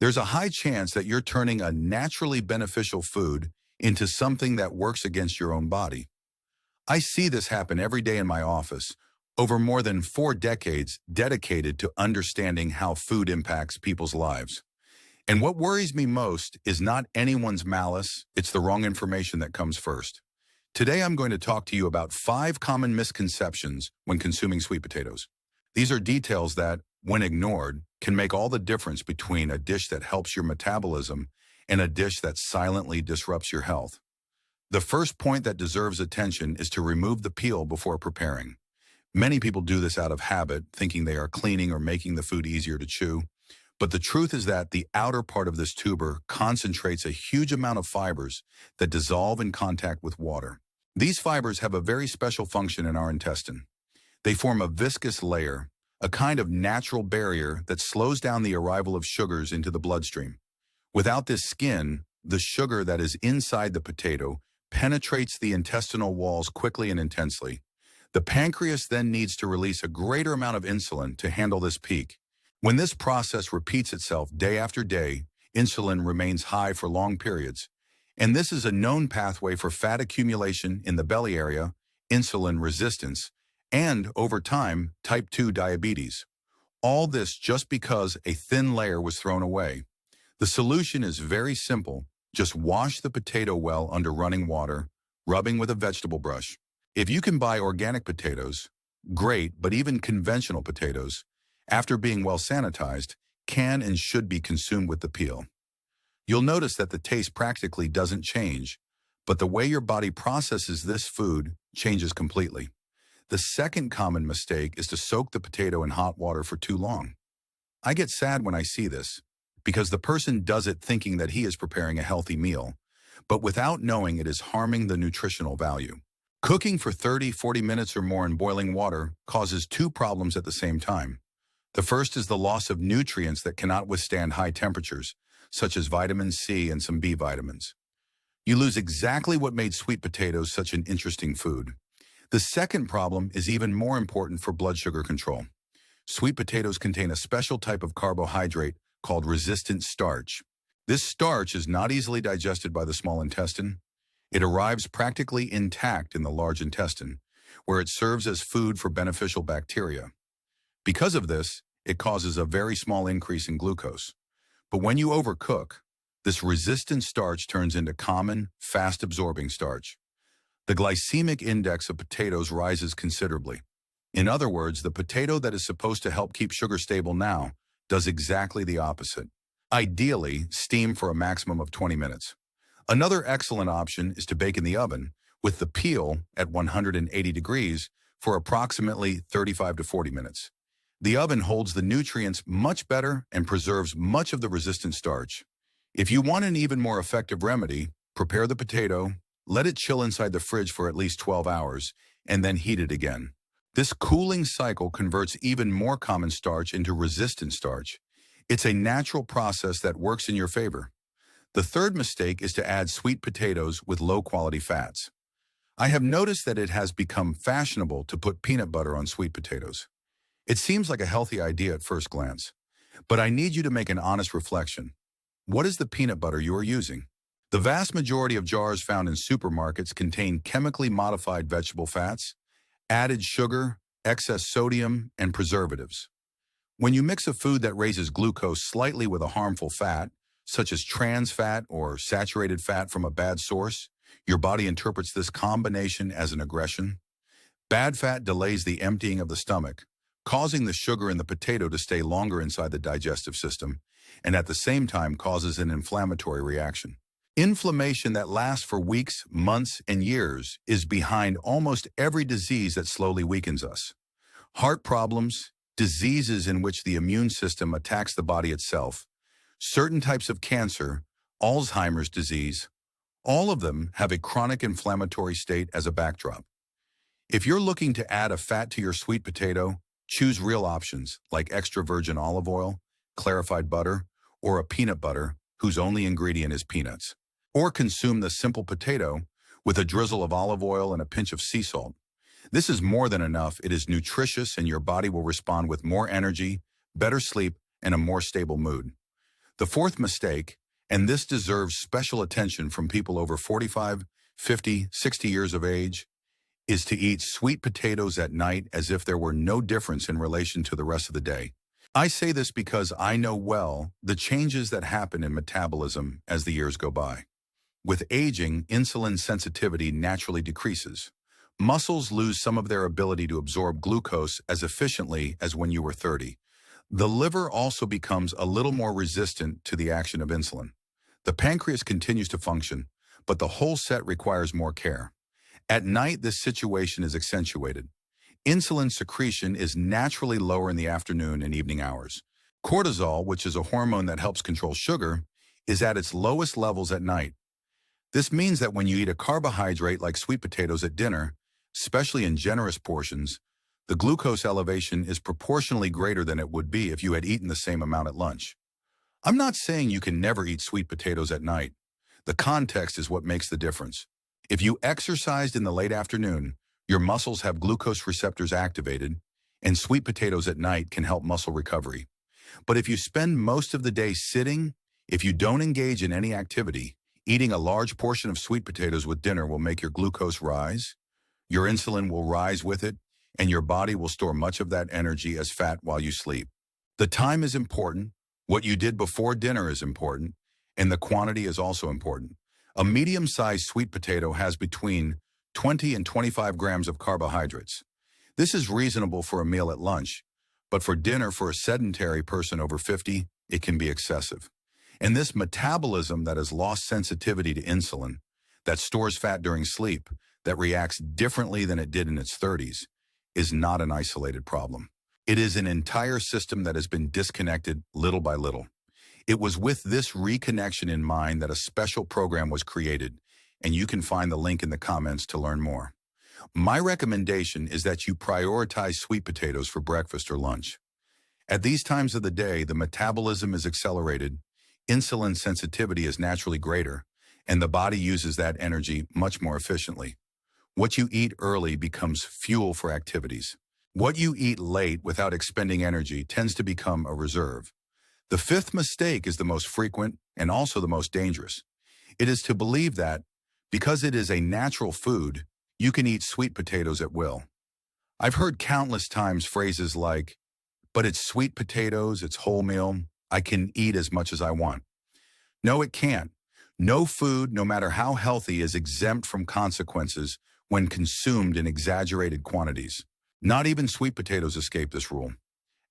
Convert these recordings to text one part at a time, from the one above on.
there's a high chance that you're turning a naturally beneficial food into something that works against your own body. I see this happen every day in my office, over more than 4 decades dedicated to understanding how food impacts people's lives. And what worries me most is not anyone's malice, it's the wrong information that comes first. Today I'm going to talk to you about 5 common misconceptions when consuming sweet potatoes. These are details that, when ignored, can make all the difference between a dish that helps your metabolism and a dish that silently disrupts your health. The first point that deserves attention is to remove the peel before preparing. Many people do this out of habit, thinking they are cleaning or making the food easier to chew. But the truth is that the outer part of this tuber concentrates a huge amount of fibers that dissolve in contact with water. These fibers have a very special function in our intestine. They form a viscous layer, a kind of natural barrier that slows down the arrival of sugars into the bloodstream. Without this skin, the sugar that is inside the potato penetrates the intestinal walls quickly and intensely. The pancreas then needs to release a greater amount of insulin to handle this peak. When this process repeats itself day after day, insulin remains high for long periods. And this is a known pathway for fat accumulation in the belly area, insulin resistance, and, over time, type 2 diabetes. All this just because a thin layer was thrown away. The solution is very simple. Just wash the potato well under running water, rubbing with a vegetable brush. If you can buy organic potatoes, great, but even conventional potatoes, after being well sanitized, can and should be consumed with the peel. You'll notice that the taste practically doesn't change, but the way your body processes this food changes completely. The second common mistake is to soak the potato in hot water for too long. I get sad when I see this, because the person does it thinking that he is preparing a healthy meal, but without knowing it is harming the nutritional value. Cooking for 30-40 minutes or more in boiling water causes 2 problems at the same time. The first is the loss of nutrients that cannot withstand high temperatures, such as vitamin C and some B vitamins. You lose exactly what made sweet potatoes such an interesting food. The second problem is even more important for blood sugar control. Sweet potatoes contain a special type of carbohydrate called resistant starch. This starch is not easily digested by the small intestine. It arrives practically intact in the large intestine, where it serves as food for beneficial bacteria. Because of this, it causes a very small increase in glucose. But when you overcook, this resistant starch turns into common, fast-absorbing starch. The glycemic index of potatoes rises considerably. In other words, the potato that is supposed to help keep sugar stable now does exactly the opposite. Ideally, steam for a maximum of 20 minutes. Another excellent option is to bake in the oven with the peel at 180 degrees for approximately 35 to 40 minutes. The oven holds the nutrients much better and preserves much of the resistant starch. If you want an even more effective remedy, prepare the potato, let it chill inside the fridge for at least 12 hours, and then heat it again. This cooling cycle converts even more common starch into resistant starch. It's a natural process that works in your favor. The third mistake is to add sweet potatoes with low-quality fats. I have noticed that it has become fashionable to put peanut butter on sweet potatoes. It seems like a healthy idea at first glance, but I need you to make an honest reflection. What is the peanut butter you are using? The vast majority of jars found in supermarkets contain chemically modified vegetable fats, added sugar, excess sodium, and preservatives. When you mix a food that raises glucose slightly with a harmful fat, such as trans fat or saturated fat from a bad source, your body interprets this combination as an aggression. Bad fat delays the emptying of the stomach, causing the sugar in the potato to stay longer inside the digestive system, and at the same time causes an inflammatory reaction. Inflammation that lasts for weeks, months, and years is behind almost every disease that slowly weakens us. Heart problems, diseases in which the immune system attacks the body itself, certain types of cancer, Alzheimer's disease, all of them have a chronic inflammatory state as a backdrop. If you're looking to add a fat to your sweet potato, choose real options like extra virgin olive oil, clarified butter, or a peanut butter whose only ingredient is peanuts. Or consume the simple potato with a drizzle of olive oil and a pinch of sea salt. This is more than enough. It is nutritious and your body will respond with more energy, better sleep, and a more stable mood. The fourth mistake, and this deserves special attention from people over 45, 50, 60 years of age, is to eat sweet potatoes at night as if there were no difference in relation to the rest of the day. I say this because I know well the changes that happen in metabolism as the years go by. With aging, insulin sensitivity naturally decreases. Muscles lose some of their ability to absorb glucose as efficiently as when you were 30. The liver also becomes a little more resistant to the action of insulin. The pancreas continues to function, but the whole set requires more care. At night, this situation is accentuated. Insulin secretion is naturally lower in the afternoon and evening hours. Cortisol, which is a hormone that helps control sugar, is at its lowest levels at night. This means that when you eat a carbohydrate like sweet potatoes at dinner, especially in generous portions, the glucose elevation is proportionally greater than it would be if you had eaten the same amount at lunch. I'm not saying you can never eat sweet potatoes at night. The context is what makes the difference. If you exercised in the late afternoon, your muscles have glucose receptors activated, and sweet potatoes at night can help muscle recovery. But if you spend most of the day sitting, if you don't engage in any activity, eating a large portion of sweet potatoes with dinner will make your glucose rise, your insulin will rise with it, and your body will store much of that energy as fat while you sleep. The time is important, what you did before dinner is important, and the quantity is also important. A medium-sized sweet potato has between 20 and 25 grams of carbohydrates. This is reasonable for a meal at lunch, but for dinner for a sedentary person over 50, it can be excessive. And this metabolism that has lost sensitivity to insulin, that stores fat during sleep, that reacts differently than it did in its 30s, is not an isolated problem. It is an entire system that has been disconnected little by little. It was with this reconnection in mind that a special program was created, and you can find the link in the comments to learn more. My recommendation is that you prioritize sweet potatoes for breakfast or lunch. At these times of the day, the metabolism is accelerated, insulin sensitivity is naturally greater, and the body uses that energy much more efficiently. What you eat early becomes fuel for activities. What you eat late without expending energy tends to become a reserve. The fifth mistake is the most frequent and also the most dangerous. It is to believe that, because it is a natural food, you can eat sweet potatoes at will. I've heard countless times phrases like, but it's sweet potatoes, it's wholemeal, I can eat as much as I want. No, it can't. No food, no matter how healthy, is exempt from consequences when consumed in exaggerated quantities. Not even sweet potatoes escape this rule.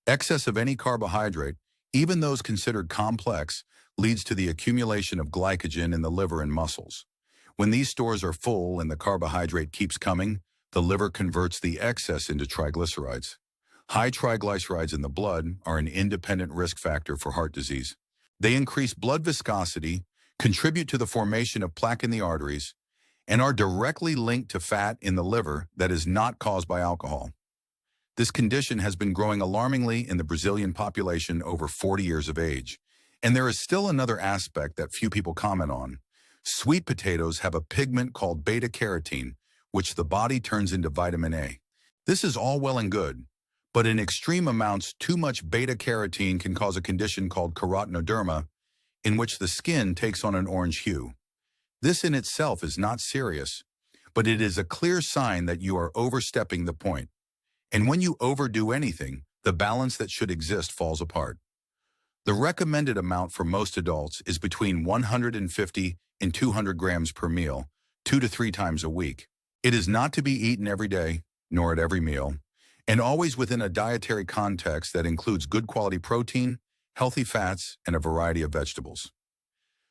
Excess of any carbohydrate, even those considered complex, leads to the accumulation of glycogen in the liver and muscles. When these stores are full and the carbohydrate keeps coming, the liver converts the excess into triglycerides. High triglycerides in the blood are an independent risk factor for heart disease. They increase blood viscosity, contribute to the formation of plaque in the arteries, and are directly linked to fat in the liver that is not caused by alcohol. This condition has been growing alarmingly in the Brazilian population over 40 years of age. And there is still another aspect that few people comment on. Sweet potatoes have a pigment called beta-carotene, which the body turns into vitamin A. This is all well and good, but in extreme amounts, too much beta-carotene can cause a condition called carotenoderma, in which the skin takes on an orange hue. This in itself is not serious, but it is a clear sign that you are overstepping the point. And when you overdo anything, the balance that should exist falls apart. The recommended amount for most adults is between 150 and 200 grams per meal, 2 to 3 times a week. It is not to be eaten every day, nor at every meal, and always within a dietary context that includes good quality protein, healthy fats, and a variety of vegetables.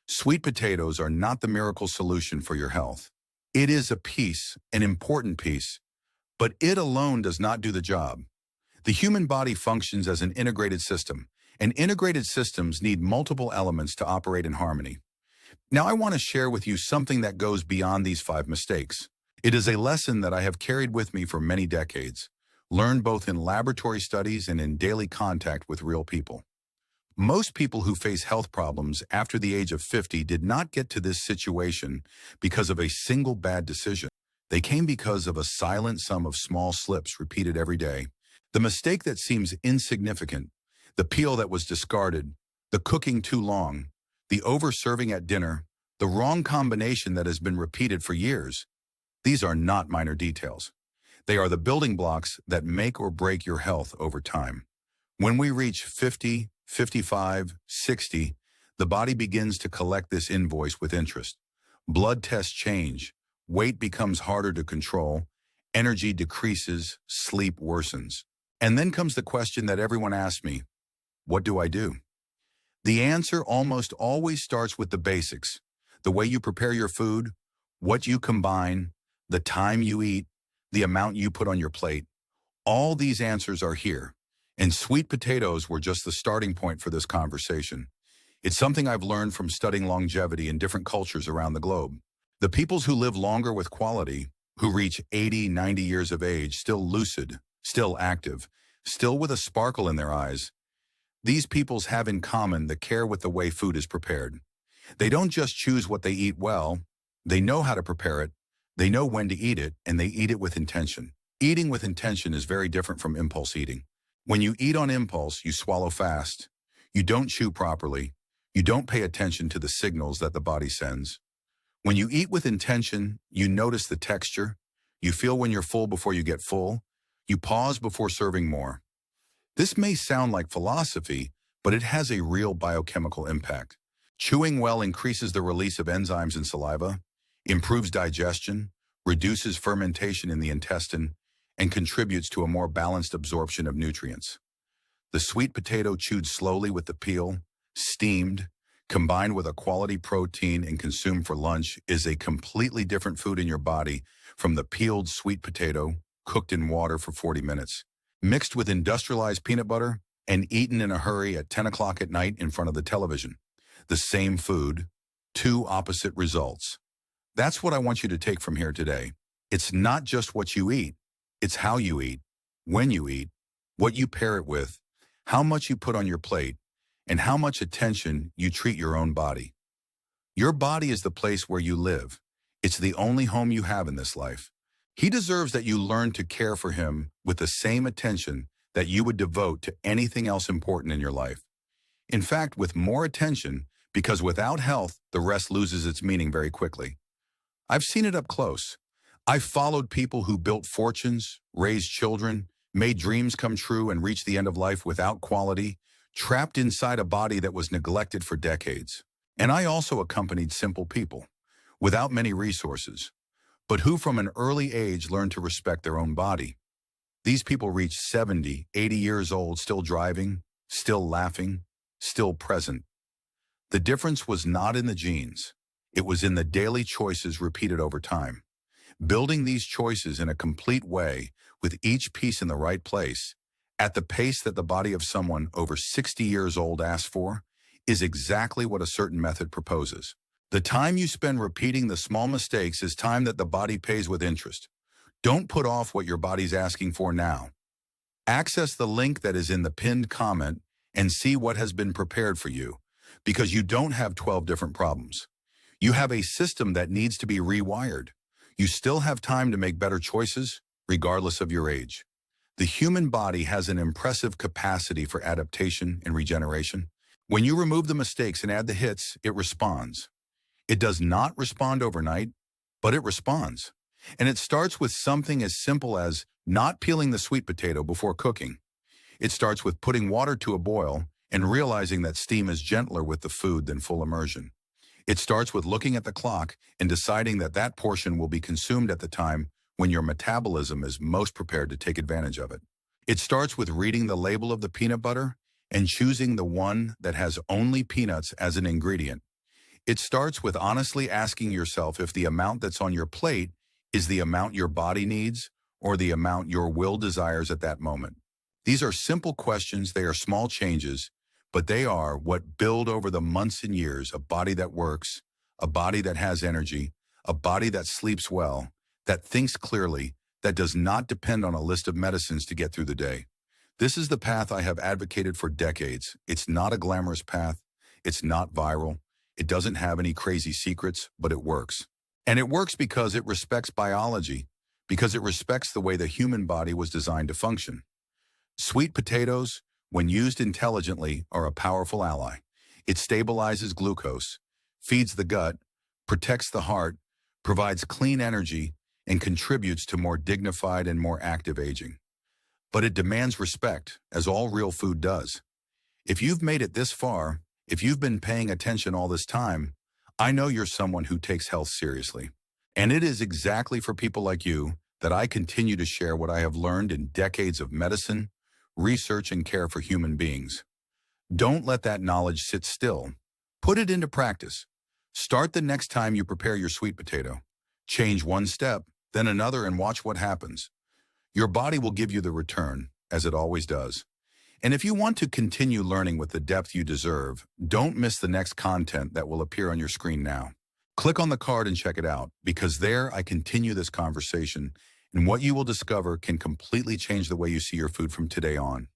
Sweet potatoes are not the miracle solution for your health. It is a piece, an important piece, but it alone does not do the job. The human body functions as an integrated system, and integrated systems need multiple elements to operate in harmony. Now I want to share with you something that goes beyond these 5 mistakes. It is a lesson that I have carried with me for many decades, learned both in laboratory studies and in daily contact with real people. Most people who face health problems after the age of 50 did not get to this situation because of a single bad decision. They came because of a silent sum of small slips repeated every day. The mistake that seems insignificant, the peel that was discarded, The cooking too long, the over-serving at dinner, the wrong combination that has been repeated for years. These are not minor details. They are the building blocks that make or break your health over time. When we reach 50, 55, 60, the body begins to collect this invoice with interest. Blood tests change, weight becomes harder to control, energy decreases, sleep worsens. And then comes the question that everyone asks me, what do I do? The answer almost always starts with the basics: the way you prepare your food, what you combine, the time you eat, the amount you put on your plate. All these answers are here, and sweet potatoes were just the starting point for this conversation. It's something I've learned from studying longevity in different cultures around the globe. The peoples who live longer with quality, who reach 80, 90 years of age, still lucid, still active, still with a sparkle in their eyes, these peoples have in common the care with the way food is prepared. They don't just choose what they eat well, they know how to prepare it, they know when to eat it, and they eat it with intention. Eating with intention is very different from impulse eating. When you eat on impulse, you swallow fast, you don't chew properly, you don't pay attention to the signals that the body sends. When you eat with intention, you notice the texture, you feel when you're full before you get full, you pause before serving more. This may sound like philosophy, but it has a real biochemical impact. Chewing well increases the release of enzymes in saliva, improves digestion, reduces fermentation in the intestine, and contributes to a more balanced absorption of nutrients. The sweet potato chewed slowly with the peel, steamed, combined with a quality protein and consumed for lunch is a completely different food in your body from the peeled sweet potato, cooked in water for 40 minutes, mixed with industrialized peanut butter, and eaten in a hurry at 10 o'clock at night in front of the television. The same food, two opposite results. That's what I want you to take from here today. It's not just what you eat, it's how you eat, when you eat, what you pair it with, how much you put on your plate, and how much attention you treat your own body. Your body is the place where you live. It's the only home you have in this life. He deserves that you learn to care for him with the same attention that you would devote to anything else important in your life. In fact, with more attention, because without health, the rest loses its meaning very quickly. I've seen it up close. I've followed people who built fortunes, raised children, made dreams come true, and reached the end of life without quality, trapped inside a body that was neglected for decades. And I also accompanied simple people, without many resources, but who from an early age learned to respect their own body. These people reached 70, 80 years old, still driving, still laughing, still present. The difference was not in the genes. It was in the daily choices repeated over time. Building these choices in a complete way, with each piece in the right place, at the pace that the body of someone over 60 years old asks for, is exactly what a certain method proposes. The time you spend repeating the small mistakes is time that the body pays with interest. Don't put off what your body's asking for now. Access the link that is in the pinned comment and see what has been prepared for you, because you don't have 12 different problems. You have a system that needs to be rewired. You still have time to make better choices, regardless of your age. The human body has an impressive capacity for adaptation and regeneration. When you remove the mistakes and add the hits, it responds. It does not respond overnight, but it responds. And it starts with something as simple as not peeling the sweet potato before cooking. It starts with putting water to a boil and realizing that steam is gentler with the food than full immersion. It starts with looking at the clock and deciding that that portion will be consumed at the time when your metabolism is most prepared to take advantage of it. It starts with reading the label of the peanut butter and choosing the one that has only peanuts as an ingredient. It starts with honestly asking yourself if the amount that's on your plate is the amount your body needs or the amount your will desires at that moment. These are simple questions, they are small changes, but they are what build over the months and years a body that works, a body that has energy, a body that sleeps well, that thinks clearly, that does not depend on a list of medicines to get through the day. This is the path I have advocated for decades. It's not a glamorous path. It's not viral. It doesn't have any crazy secrets, but it works. And it works because it respects biology, because it respects the way the human body was designed to function. Sweet potatoes, when used intelligently, are a powerful ally. It stabilizes glucose, feeds the gut, protects the heart, provides clean energy, and contributes to more dignified and more active aging. But it demands respect, as all real food does. If you've made it this far, if you've been paying attention all this time, I know you're someone who takes health seriously. And it is exactly for people like you that I continue to share what I have learned in decades of medicine, research, and care for human beings. Don't let that knowledge sit still. Put it into practice. Start the next time you prepare your sweet potato. Change one step, then another, and watch what happens. Your body will give you the return, as it always does. And if you want to continue learning with the depth you deserve, don't miss the next content that will appear on your screen now. Click on the card and check it out, because there I continue this conversation, and what you will discover can completely change the way you see your food from today on.